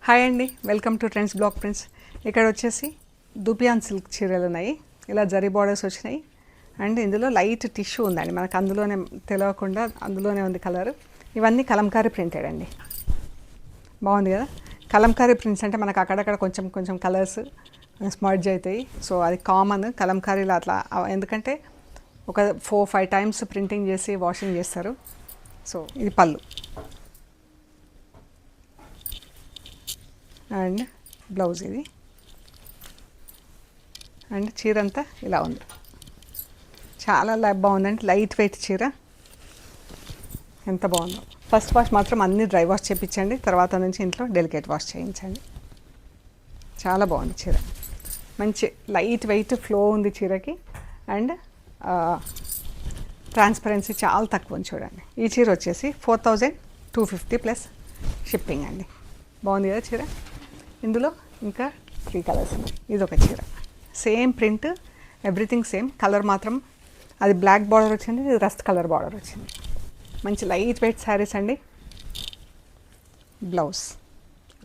Hi అండి, welcome to trends block prints. ఇక్కడ వచ్చేసి దుపియాన్ సిల్క్ చీరలు ఉన్నాయి. ఇలా జరీ బార్డర్స్ వచ్చినాయి అండ్ ఇందులో లైట్ టిష్యూ ఉందండి. మనకు అందులోనే తెలియకుండా అందులోనే ఉంది కలర్. ఇవన్నీ కలంకారీ ప్రింటెడ్ అండి. బాగుంది కదా. కలంకారీ ప్రింట్స్ అంటే మనకు అక్కడక్కడ కొంచెం కొంచెం కలర్స్ స్మర్జ్ అవుతాయి. సో అది కామన్ కలంకారీలో అట్లా, ఎందుకంటే ఒక 4-5 టైమ్స్ ప్రింటింగ్ చేసి వాషింగ్ చేస్తారు. సో ఇది పళ్ళు అండ్ బ్లౌజ్ ఇది. అండ్ చీర అంతా ఇలా ఉంది. చాలా బాగుందండి. లైట్ వెయిట్ చీర ఎంత బాగుందో. ఫస్ట్ వాష్ మాత్రం అన్నీ డ్రై వాష్ చేయించండి, తర్వాత నుంచి ఇంట్లో డెలికేట్ వాష్ చేయించండి. చాలా బాగుంది చీర. మంచి లైట్ వెయిట్ ఫ్లో ఉంది చీరకి. అండ్ ట్రాన్స్పరెన్సీ చాలా తక్కువ ఉంది చూడండి. ఈ చీర వచ్చేసి 4250 ప్లస్ షిప్పింగ్ అండి. బాగుంది కదా చీర. ఇందులో ఇంకా 3 కలర్స్ ఉన్నాయి. ఇది ఒక చీర, same print, everything same. Colour మాత్రం అది బ్లాక్ బార్డర్ వచ్చింది, ఇది రస్ట్ కలర్ బార్డర్ వచ్చింది. మంచి లైట్ వెయిట్ శారీస్ అండి. బ్లౌజ్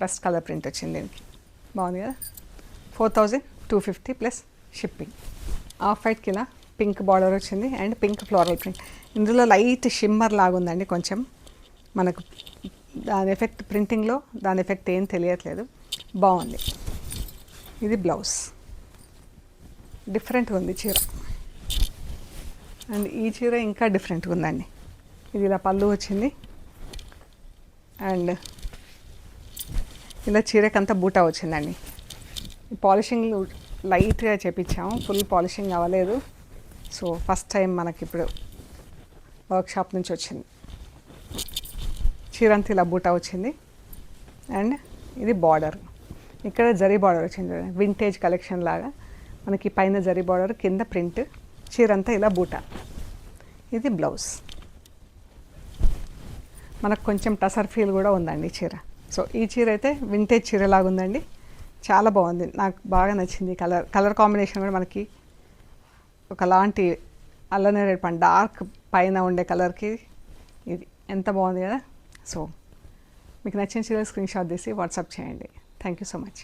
రస్ట్ కలర్ ప్రింట్ వచ్చింది దీనికి. బాగుంది కదా. 4250 ప్లస్ షిప్పింగ్. ఆఫ్ వైట్కి ఇలా పింక్ బార్డర్ వచ్చింది అండ్ పింక్ ఫ్లోరల్ ప్రింట్. ఇందులో లైట్ షిమ్మర్ లాగుందండి. కొంచెం మనకు దాని ఎఫెక్ట్ ప్రింటింగ్లో దాని ఎఫెక్ట్ ఏం తెలియట్లేదు. బాగుంది. ఇది బ్లౌజ్. డిఫరెంట్గా ఉంది చీర. అండ్ ఈ చీర ఇంకా డిఫరెంట్గా ఉందండి. ఇది ఇలా పళ్ళు వచ్చింది అండ్ ఇలా చీరకంతా బూటా వచ్చిందండి. పాలిషింగ్ లైట్గా చేపించాము, ఫుల్ పాలిషింగ్ అవ్వలేదు. సో ఫస్ట్ టైం మనకి ఇప్పుడు వర్క్షాప్ నుంచి వచ్చింది. చీరంతా ఇలా బూటా వచ్చింది అండ్ ఇది బార్డర్. ఇక్కడ జరీ బార్డర్ వచ్చింది, వింటేజ్ కలెక్షన్ లాగా. మనకి పైన జరీ బార్డర్, కింద ప్రింట్, చీరంతా ఇలా బూటా. ఇది బ్లౌజ్. మనకు కొంచెం టసర్ ఫీల్ కూడా ఉందండి ఈ చీర. సో ఈ చీర అయితే వింటేజ్ చీర లాగా ఉందండి. చాలా బాగుంది, నాకు బాగా నచ్చింది. కలర్ కాంబినేషన్ కూడా మనకి ఒకలాంటి అల్లనేరేడు పండు డార్క్ పైన ఉండే కలర్కి ఇది ఎంత బాగుంది కదా. సో మీకు నచ్చిన చీర స్క్రీన్ షాట్ తీసి వాట్సాప్ చేయండి. Thank you so much.